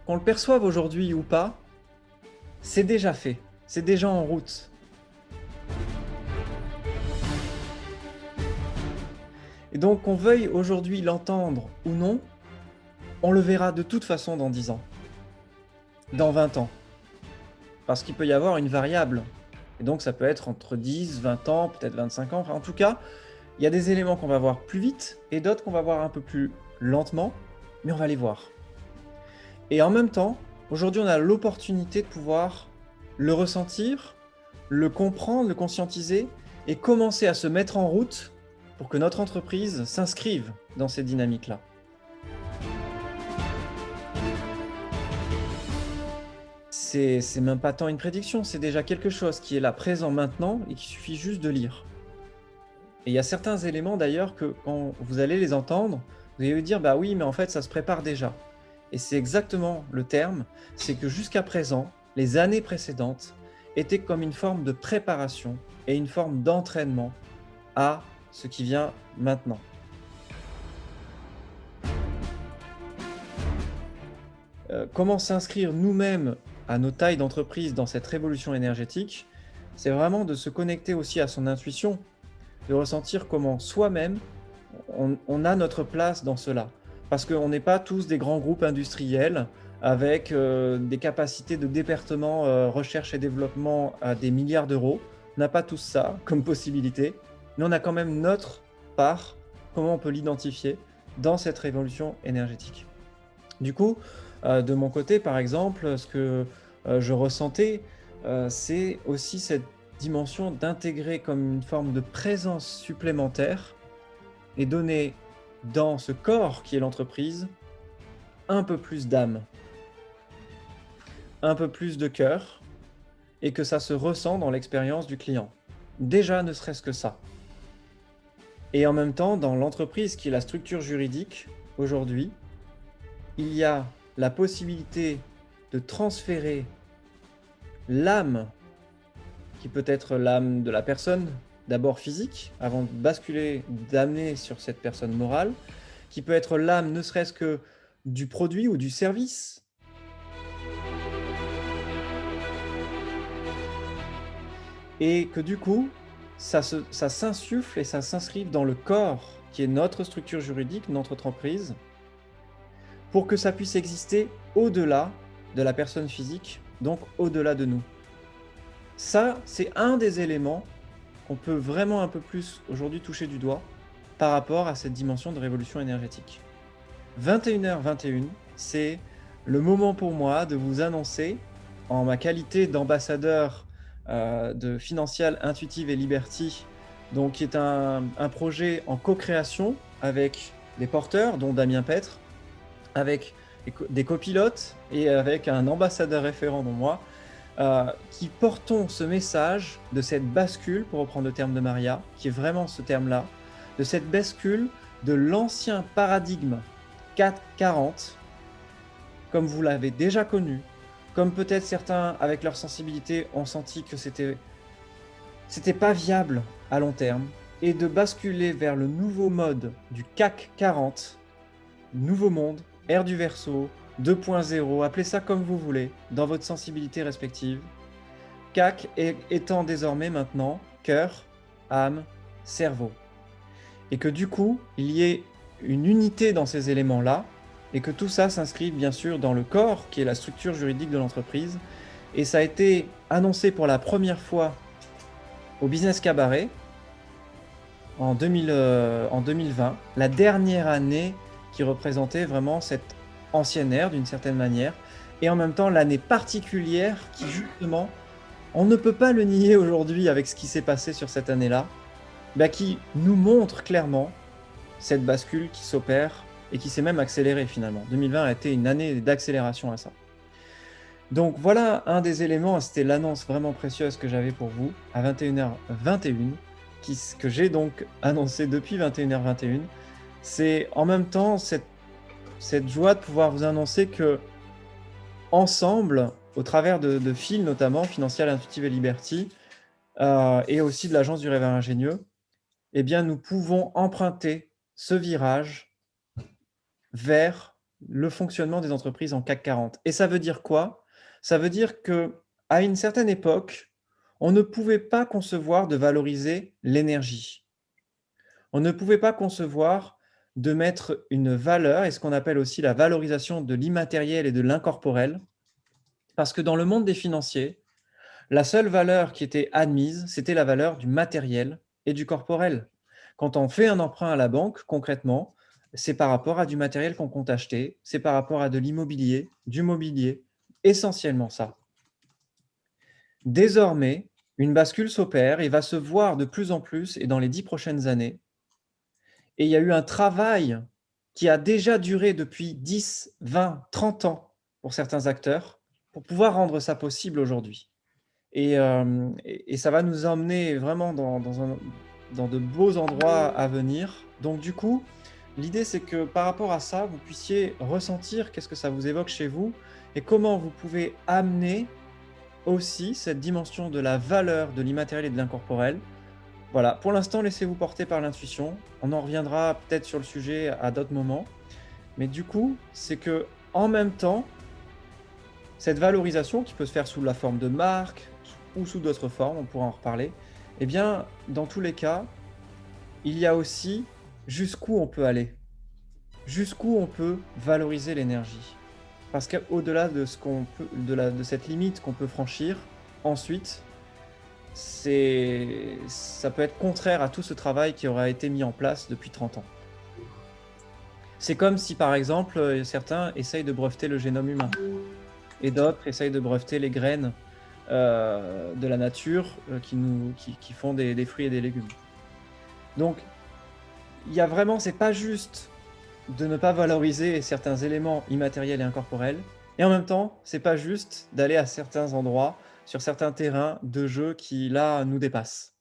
qu'on le perçoive aujourd'hui ou pas, c'est déjà fait, c'est déjà en route. Et donc qu'on veuille aujourd'hui l'entendre ou non, on le verra de toute façon dans 10 ans, dans 20 ans. Parce qu'il peut y avoir une variable. Et donc ça peut être entre 10, 20 ans, peut-être 25 ans. Enfin, en tout cas, il y a des éléments qu'on va voir plus vite et d'autres qu'on va voir un peu plus lentement, mais on va les voir. Et en même temps, aujourd'hui, on a l'opportunité de pouvoir le ressentir, le comprendre, le conscientiser et commencer à se mettre en route pour que notre entreprise s'inscrive dans ces dynamiques-là. C'est même pas tant une prédiction, c'est déjà quelque chose qui est là présent maintenant et qu'il suffit juste de lire. Et il y a certains éléments d'ailleurs que quand vous allez les entendre, vous allez vous dire bah oui, mais en fait ça se prépare déjà. Et c'est exactement le terme, c'est que jusqu'à présent, les années précédentes étaient comme une forme de préparation et une forme d'entraînement à ce qui vient maintenant. Comment s'inscrire nous-mêmes à nos tailles d'entreprise dans cette révolution énergétique? C'est vraiment de se connecter aussi à son intuition, de ressentir comment soi-même, on a notre place dans cela. Parce qu'on n'est pas tous des grands groupes industriels avec des capacités de département recherche et développement à des milliards d'euros. On n'a pas tous ça comme possibilité, mais on a quand même notre part, comment on peut l'identifier dans cette révolution énergétique. Du coup, de mon côté, par exemple, ce que je ressentais, c'est aussi cette dimension d'intégrer comme une forme de présence supplémentaire et donner dans ce corps qui est l'entreprise un peu plus d'âme, un peu plus de cœur et que ça se ressent dans l'expérience du client. Déjà, ne serait-ce que ça. Et en même temps, dans l'entreprise qui est la structure juridique, aujourd'hui, il y a la possibilité de transférer l'âme, qui peut être l'âme de la personne, d'abord physique, avant de basculer, d'amener sur cette personne morale, qui peut être l'âme ne serait-ce que du produit ou du service, et que du coup, ça s'insuffle et ça s'inscrive dans le corps qui est notre structure juridique, notre entreprise, pour que ça puisse exister au-delà de la personne physique, donc au-delà de nous. Ça, c'est un des éléments qu'on peut vraiment un peu plus aujourd'hui toucher du doigt par rapport à cette dimension de révolution énergétique. 21h21, c'est le moment pour moi de vous annoncer, en ma qualité d'ambassadeur de Financial Intuitive et Liberty, donc qui est un projet en co-création avec des porteurs, dont Damien Petre, avec des copilotes et avec un ambassadeur référent, dont moi, qui portons ce message de cette bascule, pour reprendre le terme de Maria, qui est vraiment ce terme-là, de cette bascule de l'ancien paradigme 440, comme vous l'avez déjà connu, comme peut-être certains, avec leur sensibilité, ont senti que c'était pas viable à long terme, et de basculer vers le nouveau mode du CAC 40, nouveau monde, ère du Verseau, 2.0, appelez ça comme vous voulez, dans votre sensibilité respective. CAC étant désormais maintenant cœur, âme, cerveau. Et que du coup, il y ait une unité dans ces éléments-là, et que tout ça s'inscrive bien sûr dans le corps, qui est la structure juridique de l'entreprise. Et ça a été annoncé pour la première fois au Business Cabaret en 2020, la dernière année qui représentait vraiment cette ancienne ère d'une certaine manière, et en même temps l'année particulière qui justement, on ne peut pas le nier aujourd'hui avec ce qui s'est passé sur cette année-là, bah, qui nous montre clairement cette bascule qui s'opère et qui s'est même accélérée finalement. 2020 a été une année d'accélération à ça. Donc voilà un des éléments, c'était l'annonce vraiment précieuse que j'avais pour vous à 21h21, que j'ai donc annoncé depuis 21h21. C'est en même temps cette joie de pouvoir vous annoncer que ensemble, au travers de fils notamment, Financial Intuitive et Liberty, et aussi de l'agence du rêve ingénieux, eh bien nous pouvons emprunter ce virage vers le fonctionnement des entreprises en CAC 40. Et ça veut dire quoi? Ça veut dire que à une certaine époque, on ne pouvait pas concevoir de valoriser l'énergie. On ne pouvait pas concevoir de mettre une valeur, et ce qu'on appelle aussi la valorisation de l'immatériel et de l'incorporel, parce que dans le monde des financiers, la seule valeur qui était admise, c'était la valeur du matériel et du corporel. Quand on fait un emprunt à la banque, concrètement, c'est par rapport à du matériel qu'on compte acheter, c'est par rapport à de l'immobilier, du mobilier, essentiellement ça. Désormais, une bascule s'opère et va se voir de plus en plus, et dans les 10 prochaines années, et il y a eu un travail qui a déjà duré depuis 10, 20, 30 ans pour certains acteurs, pour pouvoir rendre ça possible aujourd'hui. Et ça va nous emmener vraiment dans de beaux endroits à venir. Donc du coup, l'idée c'est que par rapport à ça, vous puissiez ressentir qu'est-ce que ça vous évoque chez vous et comment vous pouvez amener aussi cette dimension de la valeur de l'immatériel et de l'incorporel. Voilà, pour l'instant, laissez-vous porter par l'intuition. On en reviendra peut-être sur le sujet à d'autres moments. Mais du coup, c'est que en même temps, cette valorisation qui peut se faire sous la forme de marque ou sous d'autres formes, on pourra en reparler, eh bien, dans tous les cas, il y a aussi jusqu'où on peut aller, jusqu'où on peut valoriser l'énergie. Parce qu'au-delà de ce qu'on peut, de cette limite qu'on peut franchir, ensuite, ça peut être contraire à tout ce travail qui aura été mis en place depuis 30 ans. C'est comme si, par exemple, certains essayent de breveter le génome humain et d'autres essayent de breveter les graines de la nature qui font des fruits et des légumes. Donc, il y a vraiment, c'est pas juste de ne pas valoriser certains éléments immatériels et incorporels, et en même temps, c'est pas juste d'aller à certains endroits, sur certains terrains de jeu qui, là, nous dépassent.